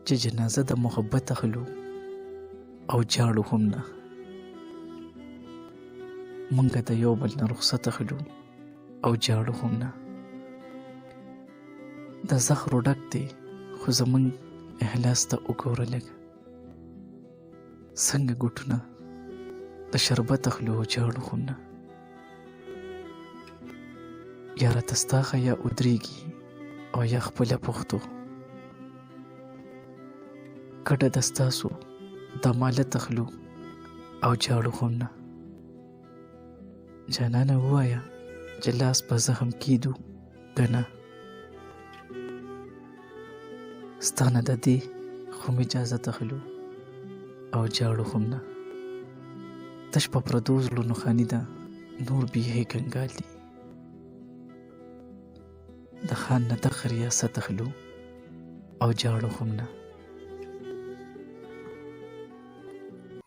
چې جنازه د محبت اخلو او جاړو هم نه. مونږه د یو بل نه رخصت اخلو او جاړو هم نه. د زخرو ډک دی خو زمونږ احلاس ته وګوره لږ، څنګه ګوټونه د شربت اخلو او جاړو هم نه. یا راته ستا یا ودرېږي او یا خپله پوښتو، کډه د ستاسو د مالت اخلو او جاړو هم نه. جانانه ووایه چې لاس په زخم کیدو که نه. ستا نه د دې خو مې اجازت اخلو او جاړو هم نه. تش په پردو زړونو خاني ده، نور بیهې کنګال دي. د خان نه دغه ریاست اخلو او جاړو هم نه.